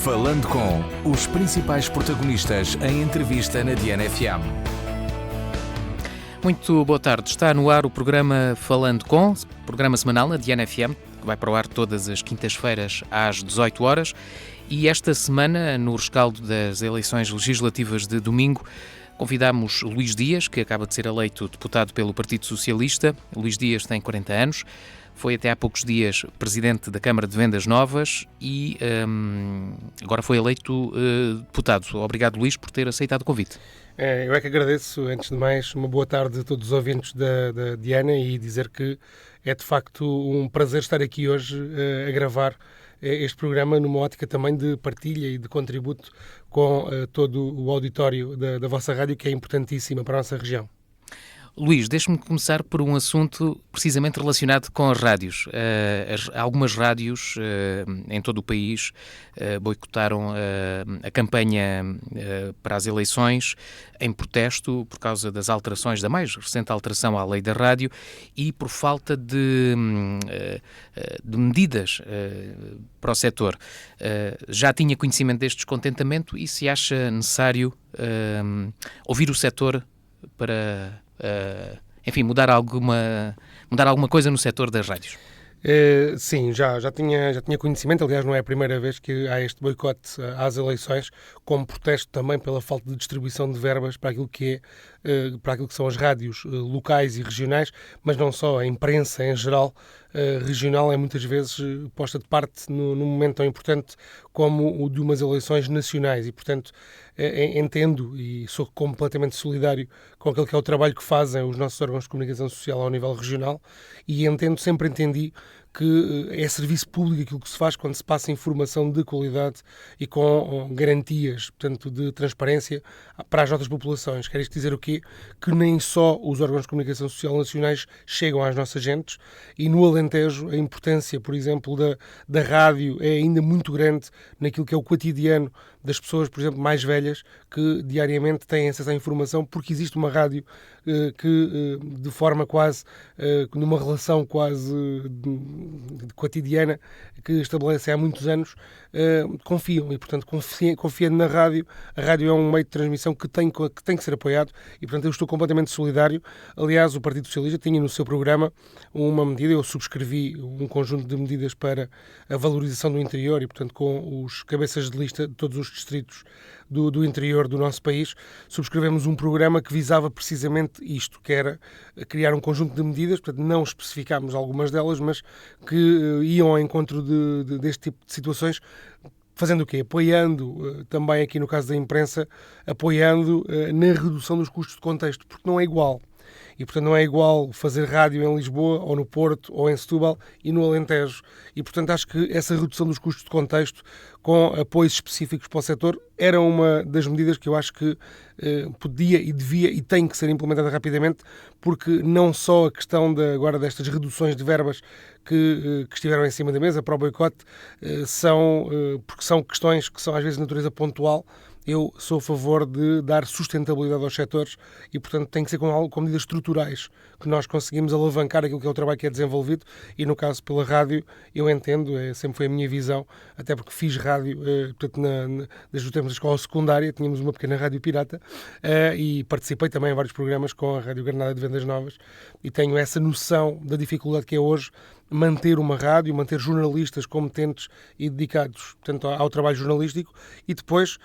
Falando com os principais protagonistas em entrevista na Diana FM. Muito boa tarde. Está no ar o programa Falando com, programa semanal na Diana FM, que vai para o ar todas as quintas-feiras às 18 horas. E esta semana, no rescaldo das eleições legislativas de domingo, convidámos Luís Dias, que acaba de ser eleito deputado pelo Partido Socialista. Luís Dias tem 40 anos. Foi até há poucos dias presidente da Câmara de Vendas Novas e agora foi eleito deputado. Obrigado, Luís, por ter aceitado o convite. Eu é que agradeço, antes de mais, uma boa tarde a todos os ouvintes da Diana e dizer que é de facto um prazer estar aqui hoje a gravar este programa numa ótica também de partilha e de contributo com todo o auditório da vossa rádio, que é importantíssima para a nossa região. Luís, deixe-me começar por um assunto precisamente relacionado com as rádios. Algumas rádios em todo o país boicotaram a campanha para as eleições em protesto por causa das alterações, da mais recente alteração à lei da rádio e por falta de medidas para o setor. Já tinha conhecimento deste descontentamento e se acha necessário ouvir o setor para... enfim, mudar alguma coisa no setor das rádios? Sim, já tinha conhecimento. Aliás, não é a primeira vez que há este boicote às eleições, como protesto também pela falta de distribuição de verbas para aquilo que são as rádios locais e regionais, mas não só, a imprensa em geral regional é muitas vezes posta de parte num momento tão importante como o de umas eleições nacionais e, portanto, entendo e sou completamente solidário com aquele que é o trabalho que fazem os nossos órgãos de comunicação social ao nível regional e sempre entendi que é serviço público aquilo que se faz quando se passa informação de qualidade e com garantias, portanto, de transparência para as nossas populações. Quer isto dizer o quê? Que nem só os órgãos de comunicação social nacionais chegam às nossas gentes e no Alentejo a importância, por exemplo, da rádio é ainda muito grande naquilo que é o cotidiano das pessoas, por exemplo, mais velhas, que diariamente têm acesso à informação porque existe uma rádio que de forma quase, numa relação quase cotidiana que estabelece há muitos anos, confiam e, portanto, confiando na rádio. A rádio é um meio de transmissão que tem que ser apoiado e, portanto, eu estou completamente solidário. Aliás, o Partido Socialista tinha no seu programa uma medida, eu subscrevi um conjunto de medidas para a valorização do interior e, portanto, com os cabeças de lista de todos os distritos do interior do nosso país, subscrevemos um programa que visava precisamente isto, que era criar um conjunto de medidas, portanto não especificámos algumas delas, mas que iam ao encontro deste tipo de situações, fazendo o quê? Apoiando, também aqui no caso da imprensa, apoiando na redução dos custos de contexto, porque não é igual. E, portanto, não é igual fazer rádio em Lisboa, ou no Porto, ou em Setúbal e no Alentejo. E, portanto, acho que essa redução dos custos de contexto, com apoios específicos para o setor, era uma das medidas que eu acho que podia e devia e tem que ser implementada rapidamente, porque não só a questão agora destas reduções de verbas que estiveram em cima da mesa para o boicote, porque são questões que são às vezes de natureza pontual. Eu sou a favor de dar sustentabilidade aos setores e, portanto, tem que ser com medidas estruturais que nós conseguimos alavancar aquilo que é o trabalho que é desenvolvido e, no caso, pela rádio, eu entendo, sempre foi a minha visão, até porque fiz rádio, portanto, desde o tempo da escola secundária, tínhamos uma pequena rádio pirata e participei também em vários programas com a Rádio Granada de Vendas Novas e tenho essa noção da dificuldade que é hoje manter uma rádio, manter jornalistas competentes e dedicados, portanto, ao trabalho jornalístico e depois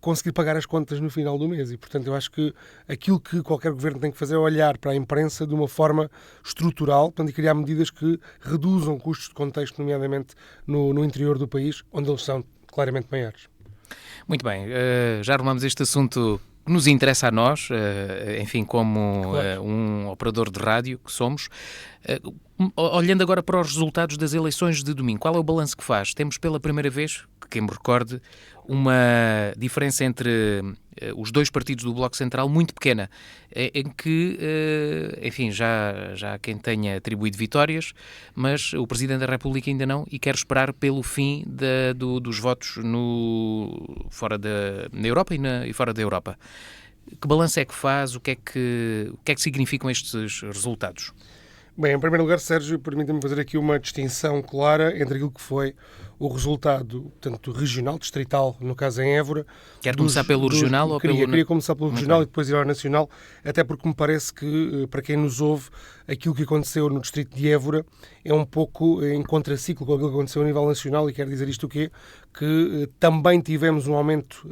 conseguir pagar as contas no final do mês. E, portanto, eu acho que aquilo que qualquer governo tem que fazer é olhar para a imprensa de uma forma estrutural, portanto, e criar medidas que reduzam custos de contexto, nomeadamente no interior do país, onde eles são claramente maiores. Muito bem, já arrumamos este assunto que nos interessa a nós, enfim, como claro, um operador de rádio que somos. Olhando agora para os resultados das eleições de domingo, qual é o balanço que faz? Temos pela primeira vez, que quem me recorde, uma diferença entre os dois partidos do Bloco Central muito pequena, em que, enfim, já há quem tenha atribuído vitórias, mas o Presidente da República ainda não e quer esperar pelo fim dos votos na Europa e fora da Europa. Que balanço é que faz? O que é que significam estes resultados? Bem, em primeiro lugar, Sérgio, permita-me fazer aqui uma distinção clara entre aquilo que foi o resultado, portanto, regional, distrital, no caso em Évora. Quer começar pelo regional ou pelo... Queria começar pelo regional e depois ir ao nacional, até porque me parece que, para quem nos ouve, aquilo que aconteceu no distrito de Évora é um pouco em contraciclo com aquilo que aconteceu a nível nacional, e quer dizer isto o quê? Que também tivemos um aumento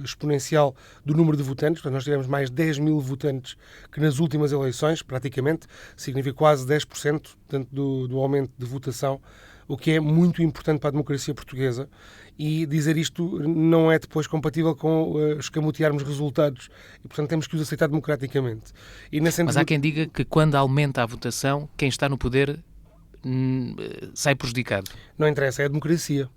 exponencial do número de votantes, portanto, nós tivemos mais 10 mil votantes que nas últimas eleições, praticamente, significa quase 10% portanto, do aumento de votação, o que é muito importante para a democracia portuguesa, e dizer isto não é depois compatível com escamotearmos resultados, e portanto temos que os aceitar democraticamente. Mas há quem diga que quando aumenta a votação, quem está no poder sai prejudicado. Não interessa, é a democracia.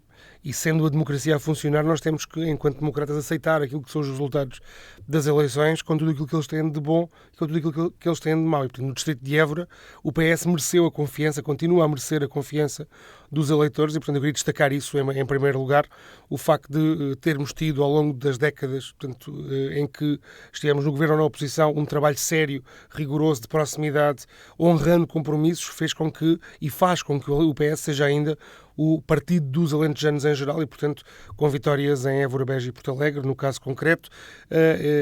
E sendo a democracia a funcionar, nós temos que, enquanto democratas, aceitar aquilo que são os resultados das eleições, com tudo aquilo que eles têm de bom e com tudo aquilo que eles têm de mau. E, portanto, no distrito de Évora, o PS mereceu a confiança, continua a merecer a confiança dos eleitores, e, portanto, eu queria destacar isso em primeiro lugar, o facto de termos tido, ao longo das décadas, portanto, em que estivemos no governo ou na oposição, um trabalho sério, rigoroso, de proximidade, honrando compromissos, fez com que, e faz com que o PS seja ainda o partido dos alentejanos em geral, e, portanto, com vitórias em Évora, Beja e Porto Alegre, no caso concreto,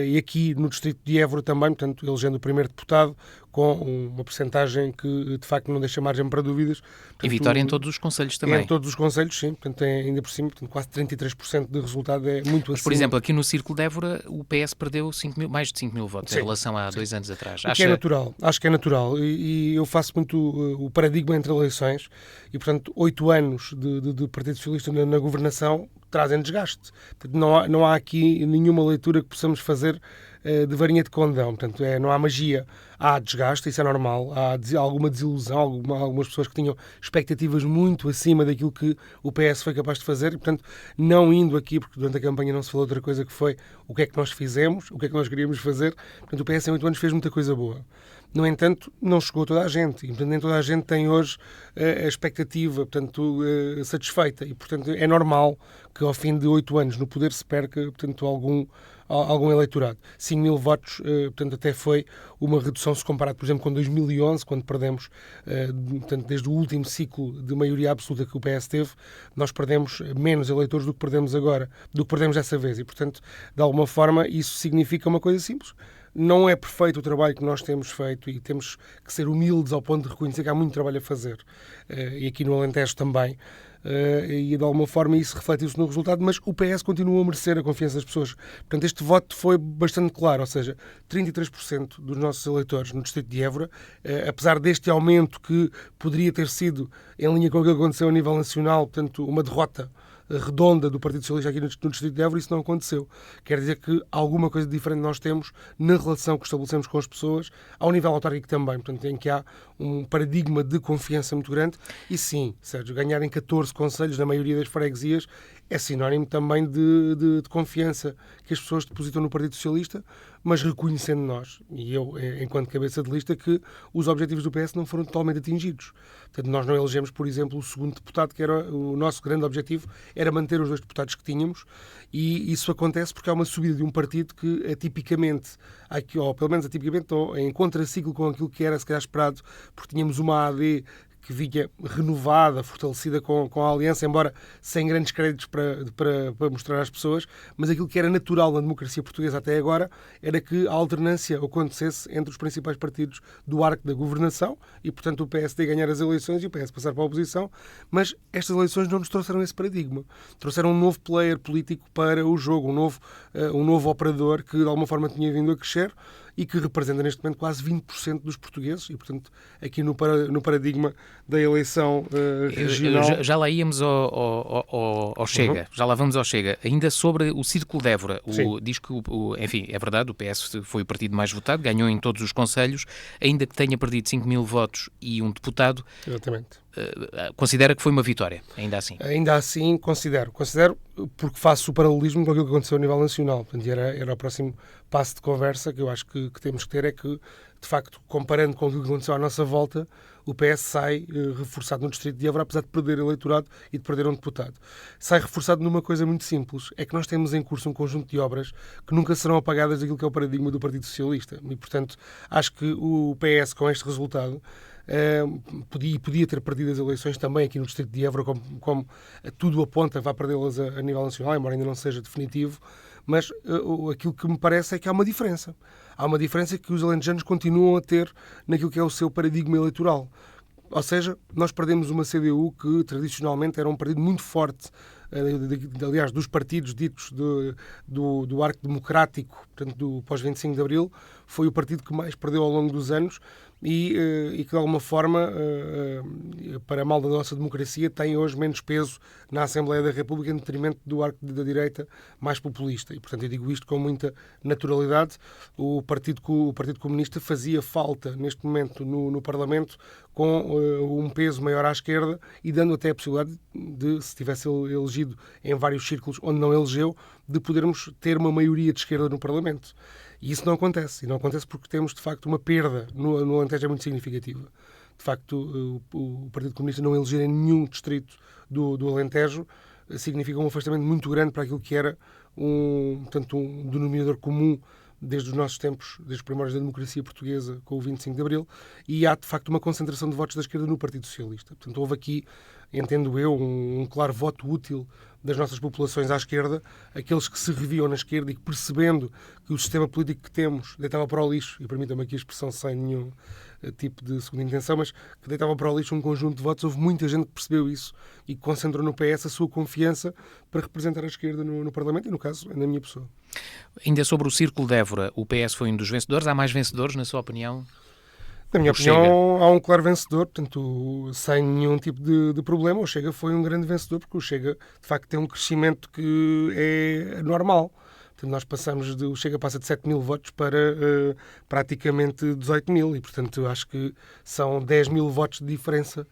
e aqui no distrito de Évora também, portanto, elegendo o primeiro deputado, com uma percentagem que, de facto, não deixa margem para dúvidas. Portanto, e vitória em todos os concelhos também. Em todos os concelhos, sim. Portanto, ainda por cima, portanto, quase 33% de resultado, é muito Mas, por exemplo, aqui no Círculo de Évora, o PS perdeu mais de 5 mil votos, sim, em relação a 2 anos atrás. Que é natural. Acho que é natural. E eu faço muito o paradigma entre eleições, e, portanto, 8 anos de Partido Socialista na governação trazem desgaste. Portanto, não há aqui nenhuma leitura que possamos fazer de varinha de condão. Portanto, não há magia, há desgaste, isso é normal, há alguma desilusão, algumas pessoas que tinham expectativas muito acima daquilo que o PS foi capaz de fazer, e, portanto, não indo aqui, porque durante a campanha não se falou outra coisa que foi o que é que nós fizemos, o que é que nós queríamos fazer. Portanto, o PS em 8 anos fez muita coisa boa. No entanto, não chegou a toda a gente, e, portanto, nem toda a gente tem hoje a expectativa, portanto, satisfeita, e, portanto, é normal que ao fim de 8 anos no poder se perca, portanto, algum eleitorado. 5 mil votos, portanto, até foi uma redução se comparado, por exemplo, com 2011, quando perdemos, portanto, desde o último ciclo de maioria absoluta que o PS teve, nós perdemos menos eleitores do que perdemos agora, do que perdemos dessa vez, e, portanto, de alguma forma, isso significa uma coisa simples. Não é perfeito o trabalho que nós temos feito, e temos que ser humildes ao ponto de reconhecer que há muito trabalho a fazer, e aqui no Alentejo também, e de alguma forma isso reflete-se no resultado, mas o PS continua a merecer a confiança das pessoas. Portanto, este voto foi bastante claro, ou seja, 33% dos nossos eleitores no distrito de Évora, apesar deste aumento que poderia ter sido em linha com o que aconteceu a nível nacional, portanto, uma derrota redonda do Partido Socialista aqui no Distrito de Évora, isso não aconteceu. Quer dizer que alguma coisa diferente nós temos na relação que estabelecemos com as pessoas, ao nível autárquico também, portanto, em que há um paradigma de confiança muito grande. E sim, Sérgio, ganhar em 14 concelhos na maioria das freguesias é sinónimo também de confiança que as pessoas depositam no Partido Socialista, mas reconhecendo nós, e eu, enquanto cabeça de lista, que os objetivos do PS não foram totalmente atingidos. Portanto, nós não elegemos, por exemplo, o segundo deputado, que era o nosso grande objetivo, era manter os 2 deputados que tínhamos, e isso acontece porque há uma subida de um partido que atipicamente, ou pelo menos atipicamente, ou em contraciclo com aquilo que era se calhar esperado, porque tínhamos uma AD que vinha renovada, fortalecida com a aliança, embora sem grandes créditos para mostrar às pessoas, mas aquilo que era natural na democracia portuguesa até agora era que a alternância acontecesse entre os principais partidos do arco da governação, e, portanto, o PSD ganhar as eleições e o PS passar para a oposição, mas estas eleições não nos trouxeram esse paradigma. Trouxeram um novo player político para o jogo, um novo operador que, de alguma forma, tinha vindo a crescer e que representa neste momento quase 20% dos portugueses, e, portanto, aqui no paradigma da eleição regional... Já lá íamos ao Chega, já lá vamos ao Chega. Ainda sobre o Círculo de Évora, diz que, enfim, é verdade, o PS foi o partido mais votado, ganhou em todos os concelhos, ainda que tenha perdido 5 mil votos e um deputado. Exatamente. Considera que foi uma vitória, ainda assim? Ainda assim, considero, porque faço o paralelismo com aquilo que aconteceu a nível nacional. Portanto, era o próximo passo de conversa que eu acho que temos que ter, é que, de facto, comparando com aquilo que aconteceu à nossa volta, o PS sai reforçado no distrito de Évora, apesar de perder eleitorado e de perder um deputado. Sai reforçado numa coisa muito simples, é que nós temos em curso um conjunto de obras que nunca serão apagadas daquilo que é o paradigma do Partido Socialista. E, portanto, acho que o PS, com este resultado, podia ter perdido as eleições também aqui no distrito de Évora, como tudo aponta, vai perdê-las a nível nacional, embora ainda não seja definitivo, mas aquilo que me parece é que há uma diferença. Há uma diferença que os alentejanos continuam a ter naquilo que é o seu paradigma eleitoral. Ou seja, nós perdemos uma CDU que tradicionalmente era um partido muito forte, aliás, dos partidos ditos do arco democrático, portanto, do pós-25 de Abril, foi o partido que mais perdeu ao longo dos anos e que, de alguma forma, para mal da nossa democracia, tem hoje menos peso na Assembleia da República em detrimento do arco da direita mais populista. E, portanto, eu digo isto com muita naturalidade. O Partido Comunista fazia falta, neste momento, no Parlamento, com um peso maior à esquerda e dando até a possibilidade de, se tivesse elegido em vários círculos onde não elegeu, de podermos ter uma maioria de esquerda no Parlamento. E isso não acontece. E não acontece porque temos, de facto, uma perda no Alentejo muito significativa. De facto, o Partido Comunista não eleger em nenhum distrito do Alentejo significa um afastamento muito grande para aquilo que era um denominador comum desde os nossos tempos, desde os primórdios da democracia portuguesa, com o 25 de Abril, e há, de facto, uma concentração de votos da esquerda no Partido Socialista. Portanto, houve aqui, entendo eu, um claro voto útil das nossas populações à esquerda, aqueles que se reviam na esquerda e que, percebendo que o sistema político que temos deitava para o lixo, e permitam-me aqui a expressão sem nenhum tipo de segunda intenção, mas que deitava para o lixo um conjunto de votos, houve muita gente que percebeu isso e que concentrou no PS a sua confiança para representar a esquerda no Parlamento e, no caso, na minha pessoa. Ainda sobre o Círculo de Évora, o PS foi um dos vencedores. Há mais vencedores, na sua opinião? Na minha opinião, há um claro vencedor, portanto, sem nenhum tipo de problema. O Chega foi um grande vencedor, porque o Chega, de facto, tem um crescimento que é normal. Portanto, nós o Chega passa de 7 mil votos para praticamente 18 mil e, portanto, acho que são 10 mil votos de diferença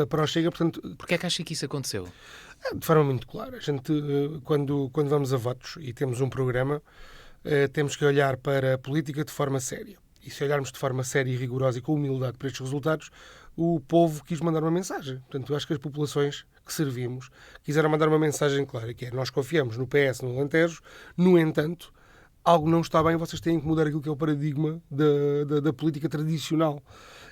para o Chega. Portanto, porquê é que acha que isso aconteceu? De forma muito clara. A gente, quando vamos a votos e temos um programa, temos que olhar para a política de forma séria. E se olharmos de forma séria e rigorosa e com humildade para estes resultados, o povo quis mandar uma mensagem. Portanto, eu acho que as populações que servimos quiseram mandar uma mensagem clara, que é: nós confiamos no PS, no Alentejo, no entanto, algo não está bem, vocês têm que mudar aquilo que é o paradigma da política tradicional.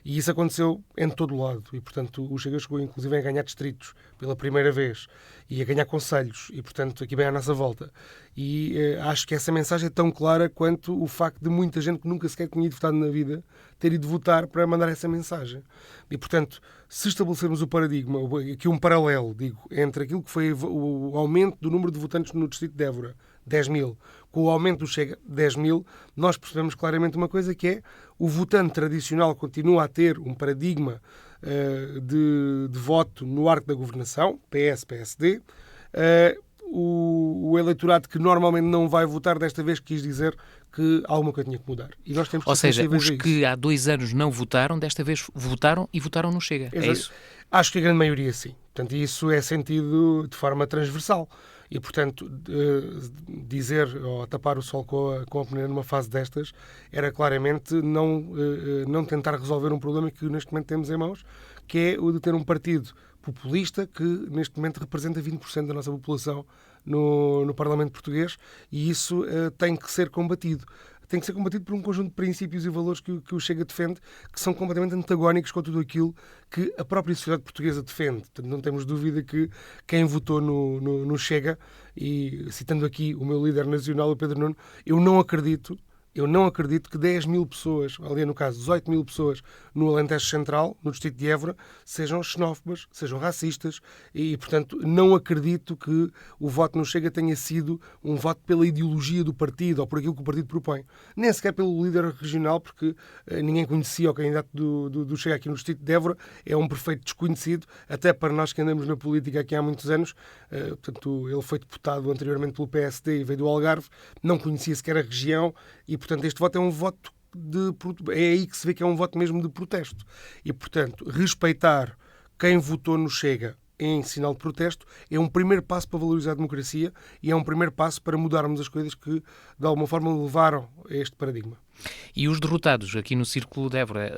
E isso aconteceu em todo o lado. E, portanto, o Chega chegou, inclusive, a ganhar distritos pela primeira vez e a ganhar concelhos. E, portanto, aqui bem à nossa volta. E acho que essa mensagem é tão clara quanto o facto de muita gente que nunca sequer tinha ido votar na vida ter ido votar para mandar essa mensagem. E, portanto, se estabelecermos o paradigma, aqui um paralelo, digo, entre aquilo que foi o aumento do número de votantes no distrito de Évora, 10 mil, com o aumento do Chega, 10 mil, nós percebemos claramente uma coisa, que é: o votante tradicional continua a ter um paradigma de voto no arco da governação, PS, PSD. O eleitorado que normalmente não vai votar, desta vez quis dizer que alguma coisa tinha que mudar. E nós temos que Ou seja, os que há 2 anos não votaram, desta vez votaram e votaram no Chega. Exato. É isso? Acho que a grande maioria sim. Portanto, isso é sentido de forma transversal. E, portanto, dizer ou tapar o sol com a peneira numa fase destas era claramente não tentar resolver um problema que neste momento temos em mãos, que é o de ter um partido populista que neste momento representa 20% da nossa população no Parlamento português, e isso tem que ser combatido. Tem que ser combatido por um conjunto de princípios e valores que o Chega defende, que são completamente antagónicos com tudo aquilo que a própria sociedade portuguesa defende. Portanto, não temos dúvida que quem votou no Chega, e citando aqui o meu líder nacional, o Pedro Nuno, eu não acredito que 10 mil pessoas, ali no caso 18 mil pessoas, no Alentejo Central, no distrito de Évora, sejam xenófobas, sejam racistas e, portanto, não acredito que o voto no Chega tenha sido um voto pela ideologia do partido ou por aquilo que o partido propõe. Nem sequer pelo líder regional, porque ninguém conhecia o candidato do Chega aqui no distrito de Évora, é um perfeito desconhecido, até para nós que andamos na política aqui há muitos anos. Portanto, ele foi deputado anteriormente pelo PSD e veio do Algarve, não conhecia sequer a região e, portanto, este voto é um voto é aí que se vê que é um voto mesmo de protesto. E, portanto, respeitar quem votou no Chega em sinal de protesto é um primeiro passo para valorizar a democracia e é um primeiro passo para mudarmos as coisas que, de alguma forma, levaram a este paradigma. E os derrotados aqui no Círculo de Évora,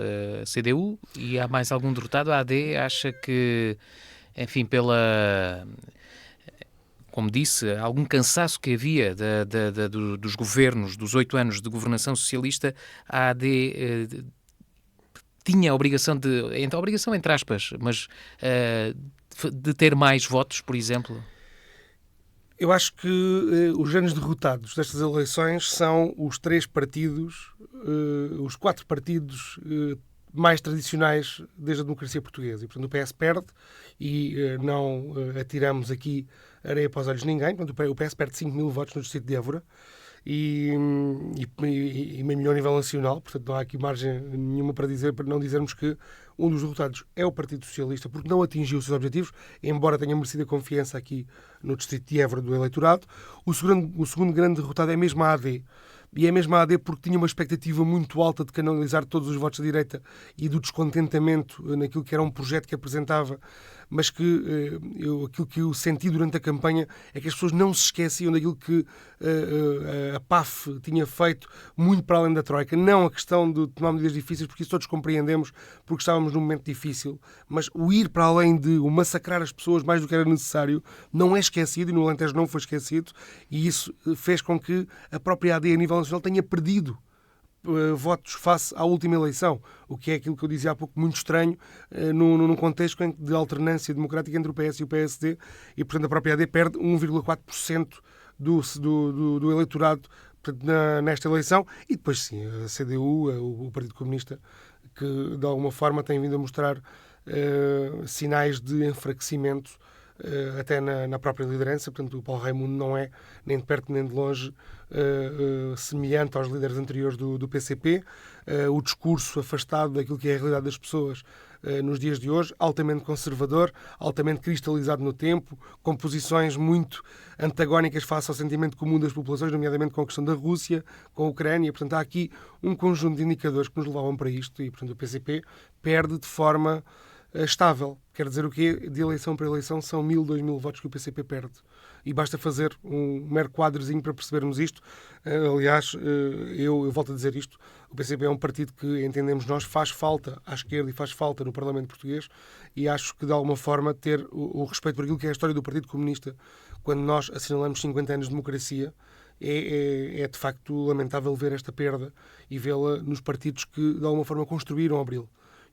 CDU, e há mais algum derrotado? A AD acha que, enfim, como disse, algum cansaço que havia dos governos, dos 8 anos de governação socialista, a AD tinha a obrigação então a obrigação entre aspas, mas de ter mais votos, por exemplo? Eu acho que os grandes derrotados destas eleições são os 3 partidos, os 4 partidos mais tradicionais desde a democracia portuguesa. E, portanto, o PS perde e não atiramos aqui areia para os olhos de ninguém. Portanto, o PS perde 5 mil votos no distrito de Évora e meio milhão a nível nacional. Portanto, não há aqui margem nenhuma para não dizermos que um dos derrotados é o Partido Socialista, porque não atingiu os seus objetivos, embora tenha merecido a confiança aqui no distrito de Évora do eleitorado. O segundo grande derrotado é mesmo a AD. E é mesmo a AD porque tinha uma expectativa muito alta de canalizar todos os votos da direita e do descontentamento naquilo que era um projeto que apresentava, mas que aquilo que eu senti durante a campanha é que as pessoas não se esqueciam daquilo que a PAF tinha feito muito para além da Troika. Não a questão de tomar medidas difíceis, porque isso todos compreendemos, porque estávamos num momento difícil, mas o ir para além de o massacrar as pessoas mais do que era necessário não é esquecido, e no Alentejo não foi esquecido, e isso fez com que a própria AD a nível nacional tenha perdido votos face à última eleição, o que é aquilo que eu dizia há pouco, muito estranho num contexto de alternância democrática entre o PS e o PSD, e portanto a própria AD perde 1,4% do eleitorado nesta eleição. E depois sim, a CDU, o Partido Comunista, que de alguma forma tem vindo a mostrar sinais de enfraquecimento até na própria liderança. Portanto, o Paulo Raimundo não é nem de perto nem de longe semelhante aos líderes anteriores do PCP. O discurso afastado daquilo que é a realidade das pessoas nos dias de hoje, altamente conservador, altamente cristalizado no tempo, com posições muito antagónicas face ao sentimento comum das populações, nomeadamente com a questão da Rússia, com a Ucrânia. Portanto, há aqui um conjunto de indicadores que nos levavam para isto e, portanto, o PCP perde de forma estável. Quer dizer o quê? De eleição para eleição são 1.000, 2.000 votos que o PCP perde. E basta fazer um mero quadrozinho para percebermos isto. Aliás, eu volto a dizer isto, o PCP é um partido que, entendemos nós, faz falta à esquerda e faz falta no Parlamento português, e acho que, de alguma forma, ter o respeito por aquilo que é a história do Partido Comunista, quando nós assinalamos 50 anos de democracia, é de facto lamentável ver esta perda e vê-la nos partidos que, de alguma forma, construíram Abril.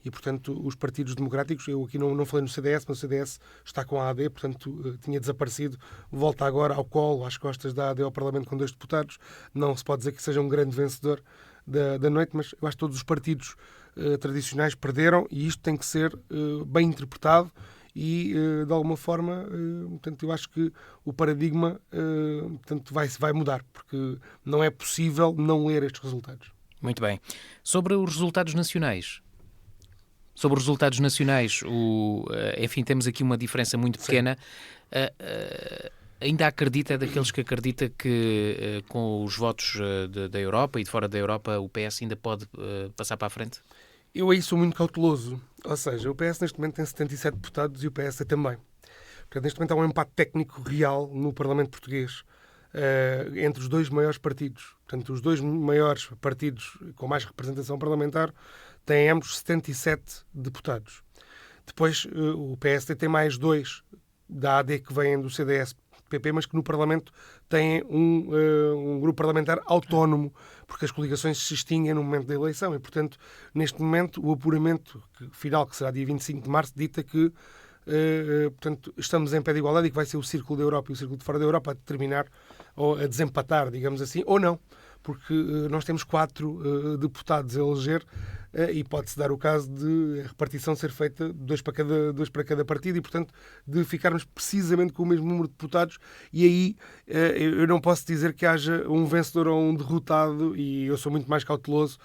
E, portanto, os partidos democráticos, eu aqui não falei no CDS, mas o CDS está com a AD, portanto, tinha desaparecido, volta agora ao colo, às costas da AD ao Parlamento com 2 deputados. Não se pode dizer que seja um grande vencedor da noite, mas eu acho que todos os partidos tradicionais perderam, e isto tem que ser bem interpretado e, de alguma forma, portanto, eu acho que o paradigma portanto, vai mudar, porque não é possível não ler estes resultados. Muito bem. Sobre os resultados nacionais... enfim, temos aqui uma diferença muito pequena. Ainda acredita, daqueles que acredita que com os votos da Europa e de fora da Europa o PS ainda pode passar para a frente? Eu aí sou muito cauteloso. Ou seja, o PS neste momento tem 77 deputados e o PSD também. Portanto, neste momento há um empate técnico real no Parlamento português entre os 2 maiores partidos. Portanto, os 2 maiores partidos com mais representação parlamentar têm ambos 77 deputados. Depois, o PSD tem mais 2 da AD que vêm do CDS-PP, mas que no Parlamento têm um grupo parlamentar autónomo, porque as coligações se extinguem no momento da eleição. E, portanto, neste momento, o apuramento final, que será dia 25 de março, dita que portanto, estamos em pé de igualdade e que vai ser o Círculo da Europa e o Círculo de fora da Europa a determinar ou a desempatar, digamos assim, ou não, porque nós temos 4 deputados a eleger e pode-se dar o caso de a repartição ser feita 2 para cada partido e, portanto, de ficarmos precisamente com o mesmo número de deputados, e aí eu não posso dizer que haja um vencedor ou um derrotado, e eu sou muito mais cauteloso.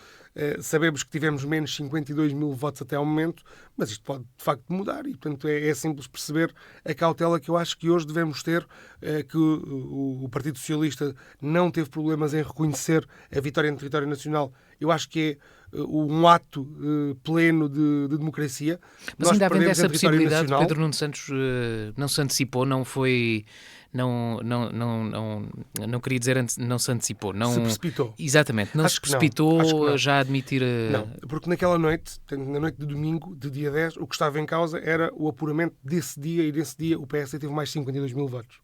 Sabemos que tivemos menos 52 mil votos até ao momento, mas isto pode de facto mudar e, portanto, é simples perceber a cautela que eu acho que hoje devemos ter, que o Partido Socialista não teve problemas em reconhecer a vitória no território nacional. Eu acho que é um ato pleno de democracia. Mas ainda havendo essa possibilidade, Pedro Nuno Santos não se antecipou, não foi... Não queria dizer não se antecipou. Não se precipitou. Exatamente, não se precipitou já a admitir... Não, porque naquela noite, na noite de domingo, de dia 10, o que estava em causa era o apuramento desse dia, e nesse dia o PSD teve mais 52 mil votos.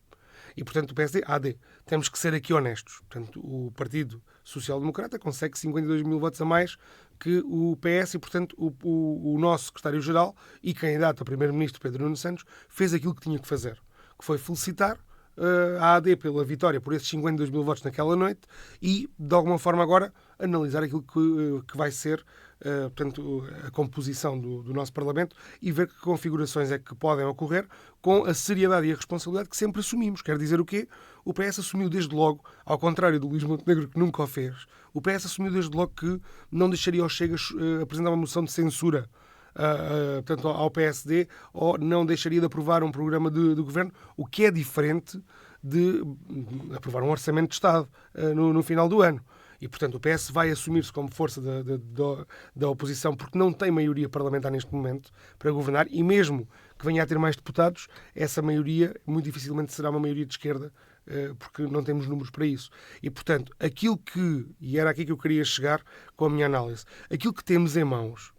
E, portanto, o PSD, AD. Temos que ser aqui honestos. Portanto, o Partido Social Democrata consegue 52 mil votos a mais que o PS e, portanto, o nosso secretário-geral e candidato a primeiro-ministro, Pedro Nuno Santos, fez aquilo que tinha que fazer, que foi felicitar a AD pela vitória por esses 52 mil votos naquela noite e, de alguma forma, agora analisar aquilo que vai ser portanto, a composição do nosso Parlamento e ver que configurações é que podem ocorrer com a seriedade e a responsabilidade que sempre assumimos. Quer dizer o quê? O PS assumiu desde logo, ao contrário do Luís Montenegro, que nunca o fez, o PS assumiu desde logo que não deixaria ao Chega apresentar uma moção de censura portanto, ao PSD, ou não deixaria de aprovar um programa de governo, o que é diferente de aprovar um orçamento de Estado no final do ano. E, portanto, o PS vai assumir-se como força da oposição porque não tem maioria parlamentar neste momento para governar e mesmo que venha a ter mais deputados, essa maioria muito dificilmente será uma maioria de esquerda porque não temos números para isso. E, portanto, e era aqui que eu queria chegar com a minha análise, aquilo que temos em mãos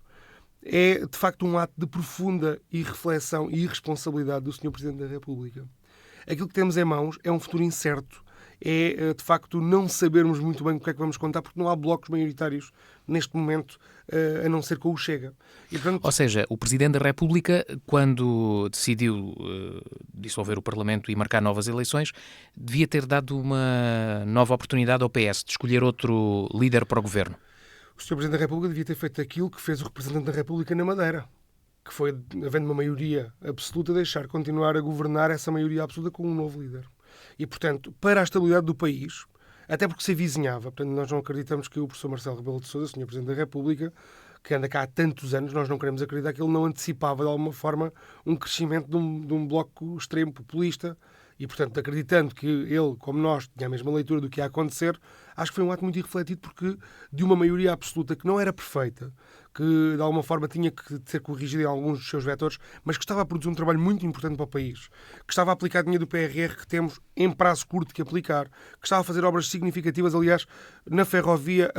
é, de facto, um ato de profunda irreflexão e irresponsabilidade do Sr. Presidente da República. Aquilo que temos em mãos é um futuro incerto. É, de facto, não sabermos muito bem o que é que vamos contar, porque não há blocos maioritários neste momento, a não ser com o Chega. E, portanto... Ou seja, o Presidente da República, quando decidiu dissolver o Parlamento e marcar novas eleições, devia ter dado uma nova oportunidade ao PS de escolher outro líder para o Governo. O Sr. Presidente da República devia ter feito aquilo que fez o representante da República na Madeira, que foi, havendo uma maioria absoluta, deixar continuar a governar essa maioria absoluta com um novo líder. E, portanto, para a estabilidade do país, até porque se avizinhava, portanto, nós não acreditamos que o professor Marcelo Rebelo de Sousa, Sr. Presidente da República, que anda cá há tantos anos, nós não queremos acreditar que ele não antecipava, de alguma forma, um crescimento de um bloco extremo populista. E, portanto, acreditando que ele, como nós, tinha a mesma leitura do que ia acontecer, acho que foi um ato muito irrefletido porque de uma maioria absoluta que não era perfeita, que de alguma forma tinha que ser corrigida em alguns dos seus vetores, mas que estava a produzir um trabalho muito importante para o país, que estava a aplicar dinheiro do PRR que temos em prazo curto que aplicar, que estava a fazer obras significativas, aliás, na ferrovia,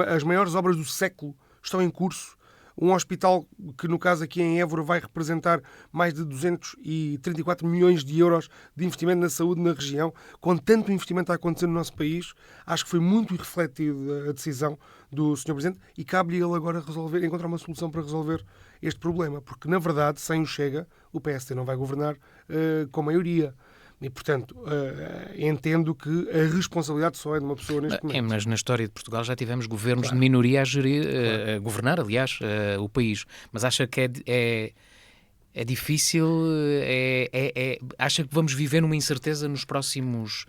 as maiores obras do século estão em curso. Um hospital que, no caso aqui em Évora, vai representar mais de 234 milhões de euros de investimento na saúde na região. Com tanto investimento a acontecer no nosso país, acho que foi muito irrefletida a decisão do Sr. Presidente e cabe-lhe ele agora encontrar uma solução para resolver este problema. Porque, na verdade, sem o Chega, o PSD não vai governar com maioria. E, portanto, entendo que a responsabilidade só é de uma pessoa neste momento. Mas na história de Portugal já tivemos governos de minoria a governar, aliás, o país. Mas acha que é difícil? Acha que vamos viver numa incerteza nos próximos,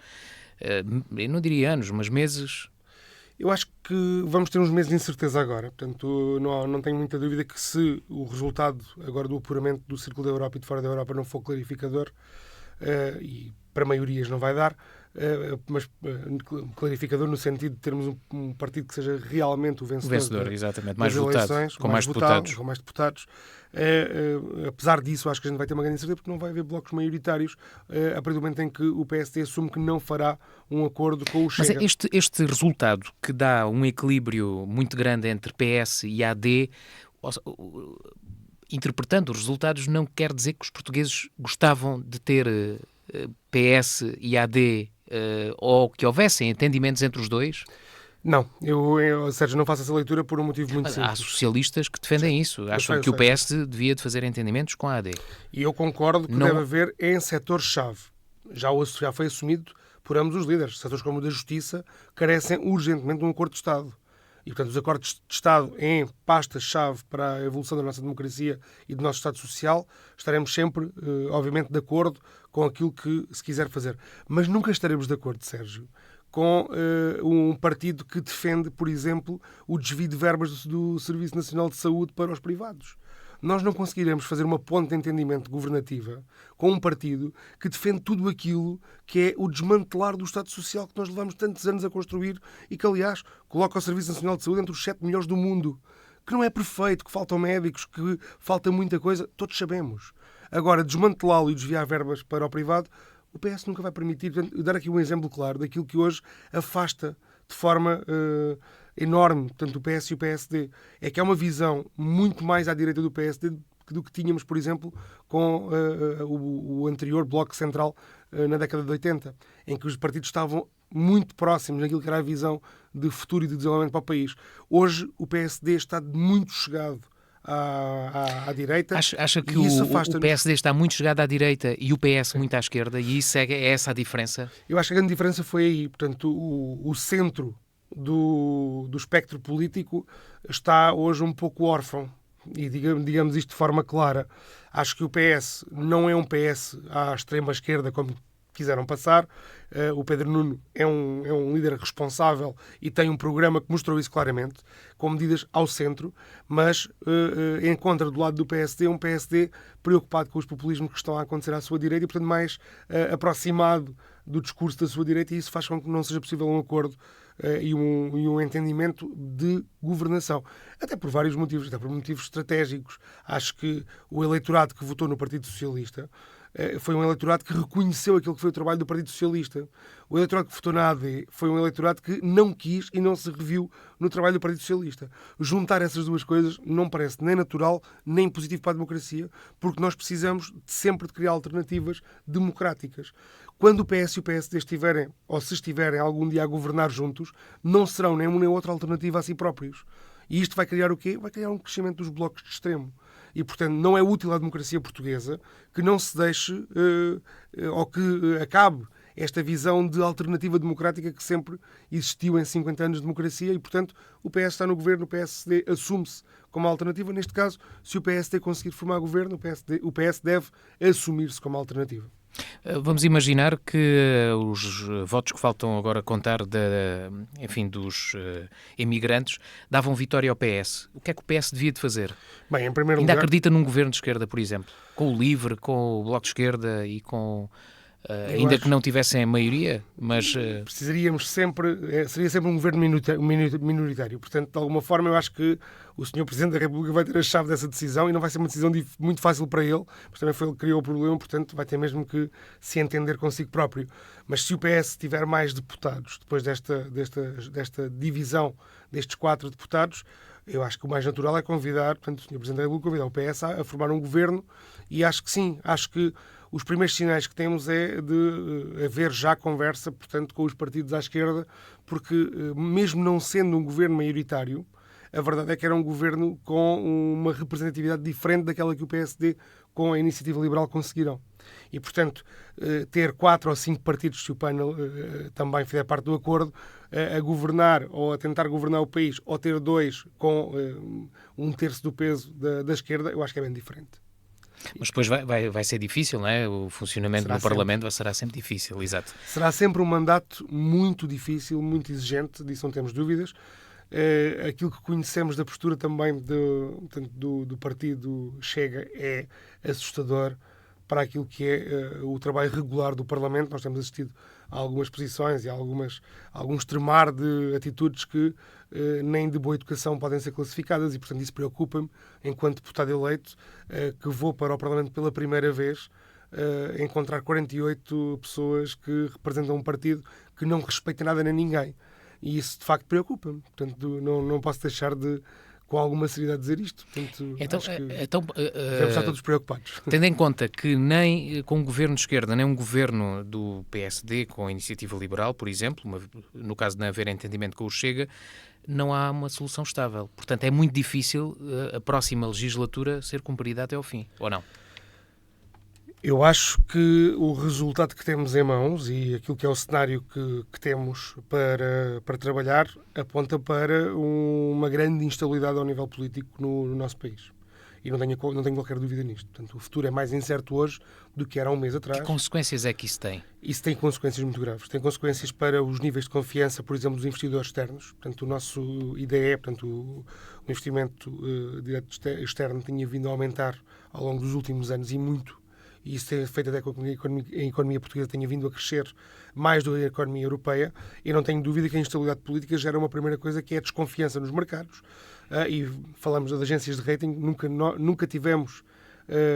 eu não diria anos, mas meses? Eu acho que vamos ter uns meses de incerteza agora. Portanto, não tenho muita dúvida que se o resultado agora do apuramento do Círculo da Europa e de fora da Europa não for clarificador, e para maiorias não vai dar, mas clarificador no sentido de termos um partido que seja realmente o vencedor exatamente, mais votado, eleições, com mais deputados. Apesar disso, acho que a gente vai ter uma grande incerteza porque não vai haver blocos maioritários a partir do momento em que o PSD assume que não fará um acordo com o Chega. Mas este resultado que dá um equilíbrio muito grande entre PS e AD, interpretando os resultados, não quer dizer que os portugueses gostavam de ter PS e AD ou que houvessem entendimentos entre os dois? Não, Sérgio, não faço essa leitura por um motivo muito simples. Há socialistas que defendem isso, acham que o PS devia de fazer entendimentos com a AD. E eu concordo que deve haver em setores-chave. Já foi assumido por ambos os líderes. Setores como o da Justiça carecem urgentemente de um acordo de Estado. E, portanto, os acordos de Estado em pastas-chave para a evolução da nossa democracia e do nosso Estado Social, estaremos sempre, obviamente, de acordo com aquilo que se quiser fazer. Mas nunca estaremos de acordo, Sérgio, com um partido que defende, por exemplo, o desvio de verbas do Serviço Nacional de Saúde para os privados. Nós não conseguiremos fazer uma ponte de entendimento governativa com um partido que defende tudo aquilo que é o desmantelar do Estado Social que nós levamos tantos anos a construir e que, aliás, coloca o Serviço Nacional de Saúde entre os 7 melhores do mundo. Que não é perfeito, que faltam médicos, que falta muita coisa, todos sabemos. Agora, desmantelá-lo e desviar verbas para o privado, o PS nunca vai permitir. Portanto, dar aqui um exemplo claro daquilo que hoje afasta de forma enorme, tanto o PS e o PSD. É que há uma visão muito mais à direita do PSD do que tínhamos, por exemplo, com o anterior Bloco Central na década de 80, em que os partidos estavam muito próximos naquilo que era a visão de futuro e de desenvolvimento para o país. Hoje o PSD está muito chegado à direita. Acha que o PSD está muito chegado à direita e o PS muito à esquerda, e isso é essa a diferença? Eu acho que a grande diferença foi aí. Portanto, o centro do espectro político está hoje um pouco órfão. E digamos isto de forma clara. Acho que o PS não é um PS à extrema esquerda como quiseram passar. O Pedro Nuno é um líder responsável e tem um programa que mostrou isso claramente, com medidas ao centro, mas encontra do lado do PSD um PSD preocupado com os populismos que estão a acontecer à sua direita e, portanto, mais aproximado do discurso da sua direita, e isso faz com que não seja possível um acordo e um entendimento de governação. Até por vários motivos, até por motivos estratégicos. Acho que o eleitorado que votou no Partido Socialista foi um eleitorado que reconheceu aquilo que foi o trabalho do Partido Socialista. O eleitorado que votou na AD foi um eleitorado que não quis e não se reviu no trabalho do Partido Socialista. Juntar essas duas coisas não parece nem natural, nem positivo para a democracia, porque nós precisamos sempre de criar alternativas democráticas. Quando o PS e o PSD estiverem, ou se estiverem algum dia a governar juntos, não serão nem uma nem outra alternativa a si próprios. E isto vai criar o quê? Vai criar um crescimento dos blocos de extremo. E, portanto, não é útil à democracia portuguesa que não se deixe ou que acabe esta visão de alternativa democrática que sempre existiu em 50 anos de democracia e, portanto, o PS está no governo, o PSD assume-se como alternativa. Neste caso, se o PSD conseguir formar governo, o PS deve assumir-se como alternativa. Vamos imaginar que os votos que faltam agora contar dos imigrantes davam vitória ao PS. O que é que o PS devia de fazer? Bem, em primeiro Ainda lugar, acredita num governo de esquerda, por exemplo? Com o LIVRE, com o Bloco de Esquerda e com... ainda que não tivessem a maioria, mas... Precisaríamos sempre... seria sempre um governo minoritário. Portanto, de alguma forma, eu acho que o Sr. Presidente da República vai ter a chave dessa decisão e não vai ser uma decisão muito fácil para ele, mas também foi ele que criou o problema, portanto, vai ter mesmo que se entender consigo próprio. Mas se o PS tiver mais deputados, depois desta divisão destes 4 deputados, eu acho que o mais natural é convidar, portanto, o Sr. Presidente da República convidar o PS a formar um governo, e acho que sim, acho que os primeiros sinais que temos é de haver já conversa, portanto, com os partidos à esquerda, porque mesmo não sendo um governo maioritário, a verdade é que era um governo com uma representatividade diferente daquela que o PSD com a Iniciativa Liberal conseguiram. E, portanto, ter 4 ou 5 partidos, se o painel também fizer parte do acordo, a governar ou a tentar governar o país, ou ter 2 com 1/3 do peso da esquerda, eu acho que é bem diferente. Mas depois vai ser difícil, não é? O funcionamento no Parlamento será sempre difícil, exato. Será sempre um mandato muito difícil, muito exigente, disso não temos dúvidas. Aquilo que conhecemos da postura também do partido Chega é assustador para aquilo que é o trabalho regular do Parlamento. Nós temos assistido a algumas posições e a algum extremar de atitudes que nem de boa educação podem ser classificadas e, portanto, isso preocupa-me, enquanto deputado eleito, que vou para o Parlamento pela primeira vez, encontrar 48 pessoas que representam um partido que não respeita nada nem ninguém. E isso, de facto, preocupa-me. Portanto, não posso deixar de, com alguma seriedade, dizer isto. Portanto, devemos estar todos preocupados. Tendo em conta que nem com um governo de esquerda, nem um governo do PSD, com a Iniciativa Liberal, por exemplo, no caso de não haver entendimento com o Chega, não há uma solução estável. Portanto, é muito difícil a próxima legislatura ser cumprida até ao fim, ou não? Eu acho que o resultado que temos em mãos e aquilo que é o cenário que temos para trabalhar aponta para uma grande instabilidade ao nível político no nosso país. E não tenho qualquer dúvida nisto. Portanto, o futuro é mais incerto hoje do que era há um mês atrás. Que consequências é que isso tem? Isso tem consequências muito graves. Tem consequências para os níveis de confiança, por exemplo, dos investidores externos. Portanto, o nosso IDE, portanto, o investimento direto externo, tinha vindo a aumentar ao longo dos últimos anos e muito. E isso tem feito até com que a economia portuguesa tenha vindo a crescer mais do que a economia europeia. E não tenho dúvida que a instabilidade política gera uma primeira coisa, que é a desconfiança nos mercados. E falamos das agências de rating, nunca tivemos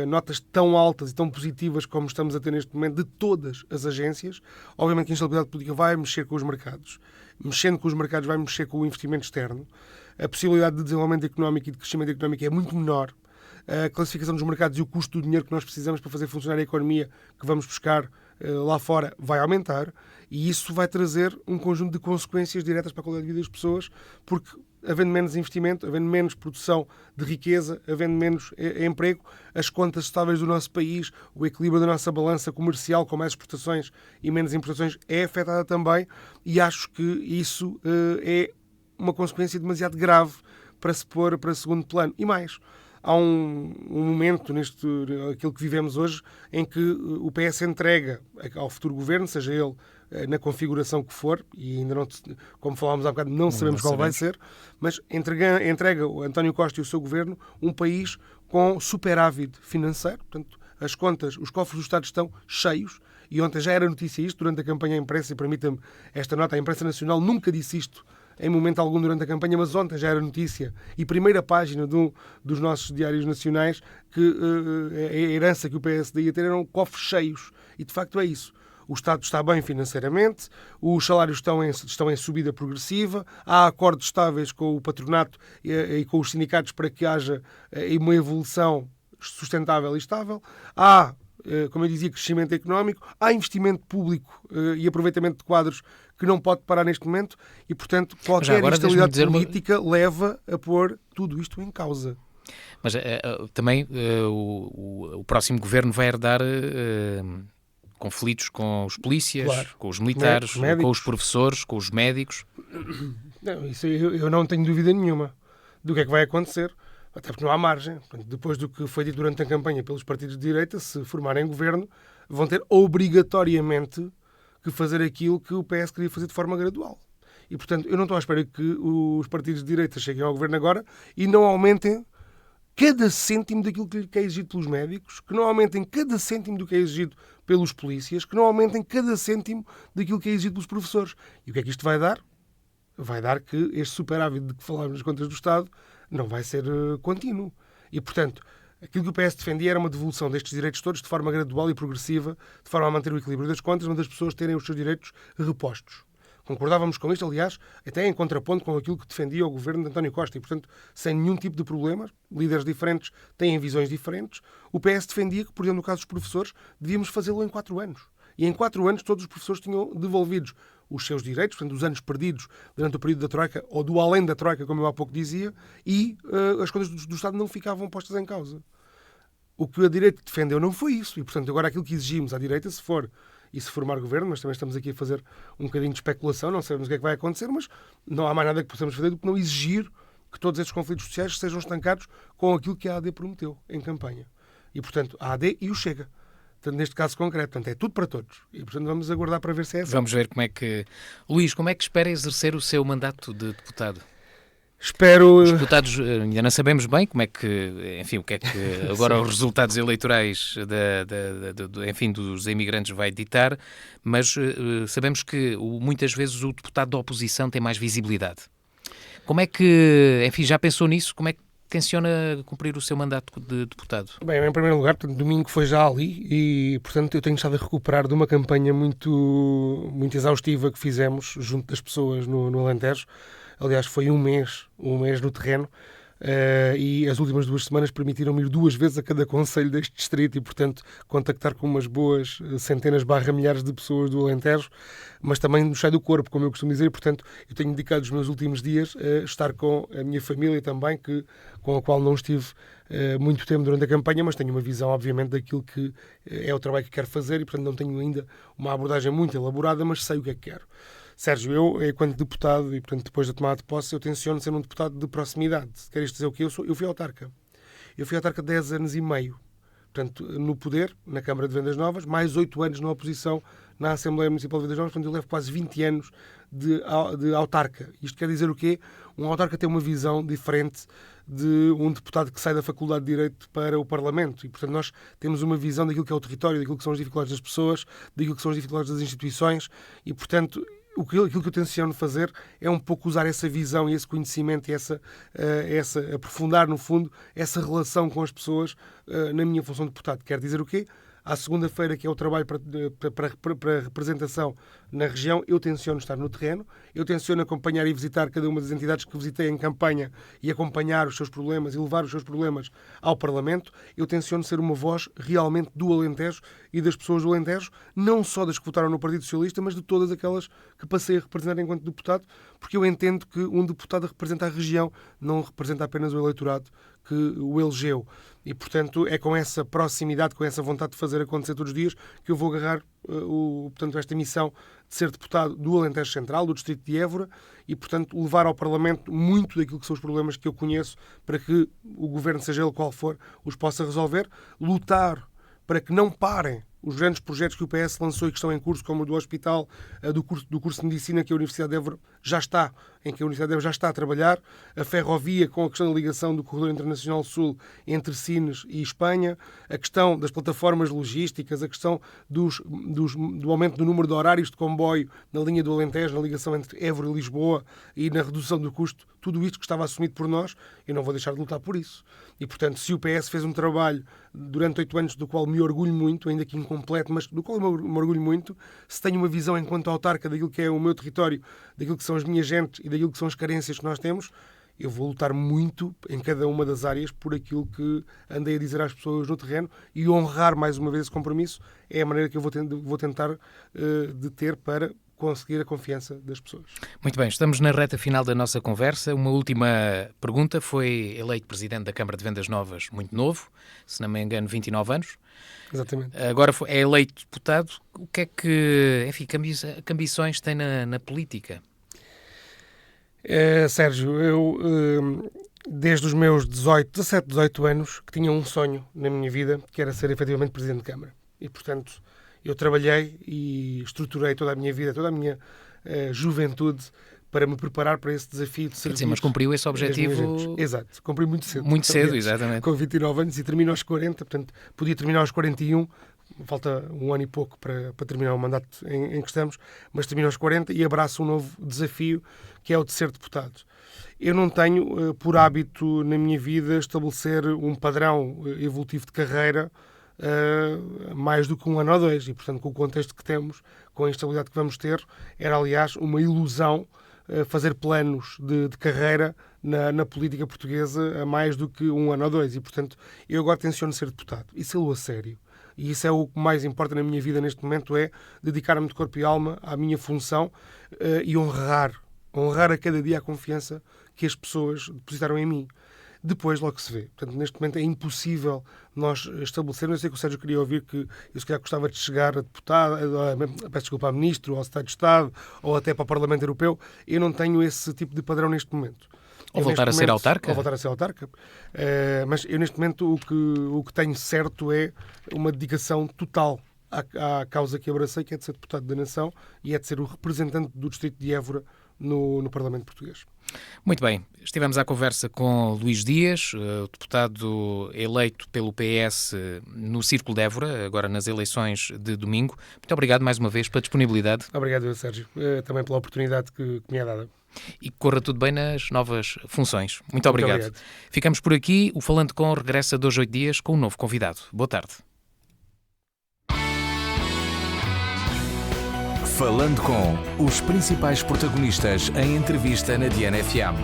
notas tão altas e tão positivas como estamos a ter neste momento de todas as agências. Obviamente que a instabilidade política vai mexer com os mercados. Mexendo com os mercados vai mexer com o investimento externo. A possibilidade de desenvolvimento económico e de crescimento económico é muito menor. A classificação dos mercados e o custo do dinheiro que nós precisamos para fazer funcionar a economia que vamos buscar lá fora vai aumentar, e isso vai trazer um conjunto de consequências diretas para a qualidade de vida das pessoas, porque havendo menos investimento, havendo menos produção de riqueza, havendo menos emprego, as contas estáveis do nosso país, o equilíbrio da nossa balança comercial com mais exportações e menos importações é afetada também, e acho que isso é uma consequência demasiado grave para se pôr para segundo plano. E mais, há um momento aquilo que vivemos hoje, em que o PS entrega ao futuro governo, seja ele na configuração que for, e ainda não, como falámos há bocado, não sabemos qual vai ser, mas entrega o António Costa e o seu governo um país com superávit financeiro, portanto, as contas, os cofres do Estado estão cheios, e ontem já era notícia isto durante a campanha imprensa, e permita-me esta nota, a imprensa nacional nunca disse isto em momento algum durante a campanha, mas ontem já era notícia, e primeira página dos nossos diários nacionais, que a herança que o PSD ia ter eram cofres cheios, e de facto é isso. O Estado está bem financeiramente, os salários estão em subida progressiva, há acordos estáveis com o patronato e com os sindicatos para que haja uma evolução sustentável e estável, há, como eu dizia, crescimento económico, há investimento público e aproveitamento de quadros que não pode parar neste momento, e, portanto, qualquer instabilidade política leva a pôr tudo isto em causa. Mas também o próximo governo vai herdar conflitos com os polícias, claro, com os militares, com os professores, com os médicos. Não, isso eu não tenho dúvida nenhuma do que é que vai acontecer, até porque não há margem. Depois do que foi dito durante a campanha pelos partidos de direita, se formarem governo, vão ter obrigatoriamente que fazer aquilo que o PS queria fazer de forma gradual. E, portanto, eu não estou à espera que os partidos de direita cheguem ao governo agora e não aumentem cada cêntimo daquilo que é exigido pelos médicos, que não aumentem cada cêntimo do que é exigido pelos polícias, que não aumentem cada cêntimo daquilo que é exigido pelos professores. E o que é que isto vai dar? Vai dar que este superávit de que falámos nas contas do Estado não vai ser contínuo. E, portanto, aquilo que o PS defendia era uma devolução destes direitos todos de forma gradual e progressiva, de forma a manter o equilíbrio das contas, onde as pessoas terem os seus direitos repostos. Concordávamos com isto, aliás, até em contraponto com aquilo que defendia o governo de António Costa, e, portanto, sem nenhum tipo de problemas, líderes diferentes têm visões diferentes. O PS defendia que, por exemplo, no caso dos professores, devíamos fazê-lo em 4 anos. E em 4 anos todos os professores tinham devolvidos os seus direitos, portanto, os anos perdidos durante o período da Troika, ou do além da Troika, como eu há pouco dizia, e as contas do Estado não ficavam postas em causa. O que a direita defendeu não foi isso. E, portanto, agora aquilo que exigimos à direita, se formar governo, mas também estamos aqui a fazer um bocadinho de especulação, não sabemos o que é que vai acontecer, mas não há mais nada que possamos fazer do que não exigir que todos estes conflitos sociais sejam estancados com aquilo que a AD prometeu em campanha. E, portanto, a AD e o Chega. Portanto, neste caso concreto, portanto, é tudo para todos. E, portanto, vamos aguardar para ver se é assim. Vamos ver como é que... Luís, como é que espera exercer o seu mandato de deputado? Espero... Os deputados ainda não sabemos bem como é que, enfim, o que é que agora os resultados eleitorais enfim, dos imigrantes vai ditar, mas sabemos que muitas vezes o deputado da oposição tem mais visibilidade. Como é que, enfim, já pensou nisso? Como é que tenciona cumprir o seu mandato de deputado? Bem, em primeiro lugar, domingo foi já ali e, portanto, eu tenho estado a recuperar de uma campanha muito exaustiva que fizemos junto das pessoas no Alentejo. Aliás, foi um mês no terreno, e as últimas 2 semanas permitiram-me ir 2 vezes a cada concelho deste distrito e, portanto, contactar com umas boas centenas / milhares de pessoas do Alentejo, mas também no chão do corpo, como eu costumo dizer, e, portanto, eu tenho dedicado os meus últimos dias a estar com a minha família também, com a qual não estive muito tempo durante a campanha, mas tenho uma visão, obviamente, daquilo que é o trabalho que quero fazer e, portanto, não tenho ainda uma abordagem muito elaborada, mas sei o que é que quero. Sérgio, eu, enquanto deputado, e portanto depois da tomada de posse, eu tenciono ser um deputado de proximidade. Quer isto dizer o quê? Eu fui autarca. Eu fui autarca 10 anos e meio. Portanto, no poder, na Câmara de Vendas Novas, mais 8 anos na oposição na Assembleia Municipal de Vendas Novas. Portanto, eu levo quase 20 anos de autarca. Isto quer dizer o quê? Um autarca tem uma visão diferente de um deputado que sai da Faculdade de Direito para o Parlamento. E, portanto, nós temos uma visão daquilo que é o território, daquilo que são as dificuldades das pessoas, daquilo que são as dificuldades das instituições e, portanto, aquilo que eu tenciono fazer é um pouco usar essa visão e esse conhecimento e aprofundar, no fundo, essa relação com as pessoas na minha função de deputado. Quer dizer o quê? À segunda-feira, que é o trabalho para representação na região, eu tenciono estar no terreno, eu tenciono acompanhar e visitar cada uma das entidades que visitei em campanha e acompanhar os seus problemas e levar os seus problemas ao Parlamento. Eu tenciono ser uma voz realmente do Alentejo e das pessoas do Alentejo, não só das que votaram no Partido Socialista, mas de todas aquelas que passei a representar enquanto deputado, porque eu entendo que um deputado representa a região, não representa apenas o eleitorado que o elegeu. E, portanto, é com essa proximidade, com essa vontade de fazer acontecer todos os dias, que eu vou agarrar portanto, esta missão de ser deputado do Alentejo Central, do Distrito de Évora, e, portanto, levar ao Parlamento muito daquilo que são os problemas que eu conheço para que o Governo, seja ele qual for, os possa resolver, lutar para que não parem os grandes projetos que o PS lançou e que estão em curso, como o do hospital, do curso de Medicina que a Universidade de Évora já está, em que a Universidade de Évora já está a trabalhar, a ferrovia com a questão da ligação do Corredor Internacional Sul entre Sines e Espanha, a questão das plataformas logísticas, a questão do aumento do número de horários de comboio na linha do Alentejo, na ligação entre Évora e Lisboa e na redução do custo, tudo isto que estava assumido por nós, eu não vou deixar de lutar por isso. E, portanto, se o PS fez um trabalho durante 8 anos do qual me orgulho muito, ainda que incompleto, mas do qual me orgulho muito, se tenho uma visão enquanto autarca daquilo que é o meu território, daquilo que são as minhas gentes e daquilo que são as carências que nós temos, eu vou lutar muito em cada uma das áreas por aquilo que andei a dizer às pessoas no terreno e honrar mais uma vez esse compromisso é a maneira que eu vou tentar de ter para conseguir a confiança das pessoas. Muito bem, estamos na reta final da nossa conversa. Uma última pergunta. Foi eleito Presidente da Câmara de Vendas Novas muito novo, se não me engano, 29 anos. Exatamente. Agora é eleito deputado. O que é que, enfim, que ambições tem na política? Sérgio, eu desde os meus 17, 18 anos que tinha um sonho na minha vida, que era ser efetivamente Presidente de Câmara. E, portanto, eu trabalhei e estruturei toda a minha vida, toda a minha juventude para me preparar para esse desafio de servir. Quer dizer, mas cumpriu esse objetivo... Exato, cumpri muito cedo. Muito cedo, exatamente. Com 29 anos e termino aos 40, portanto, podia terminar aos 41, falta um ano e pouco para terminar o mandato em que estamos, mas termino aos 40 e abraço um novo desafio, que é o de ser deputado. Eu não tenho por hábito na minha vida estabelecer um padrão evolutivo de carreira mais do que um ano ou dois, e portanto com o contexto que temos, com a instabilidade que vamos ter, era aliás uma ilusão fazer planos de carreira na política portuguesa a mais do que um ano ou dois, e portanto eu agora tenciono ser deputado, isso é o a sério. E isso é o que mais importa na minha vida neste momento, é dedicar-me de corpo e alma à minha função e honrar a cada dia a confiança que as pessoas depositaram em mim. Depois logo se vê. Portanto, neste momento é impossível nós estabelecermos. Eu sei que o Sérgio queria ouvir que eu se calhar gostava de chegar a deputado, peço desculpa, a ministro, ao Secretário de Estado, ou até para o Parlamento Europeu. Eu não tenho esse tipo de padrão neste momento. Ou voltar a ser autarca? Ou voltar a ser autarca. Mas eu neste momento o que tenho certo é uma dedicação total à causa que abracei, que é de ser deputado da Nação e é de ser o representante do Distrito de Évora no Parlamento Português. Muito bem, estivemos à conversa com Luís Dias, o deputado eleito pelo PS no Círculo de Évora, agora nas eleições de domingo. Muito obrigado mais uma vez pela disponibilidade. Obrigado, Sérgio, também pela oportunidade que me é dada. E que corra tudo bem nas novas funções. Muito obrigado. Ficamos por aqui. O Falando Com regressa 2 a 8 dias com um novo convidado. Boa tarde. Falando com os principais protagonistas em entrevista na DNFM.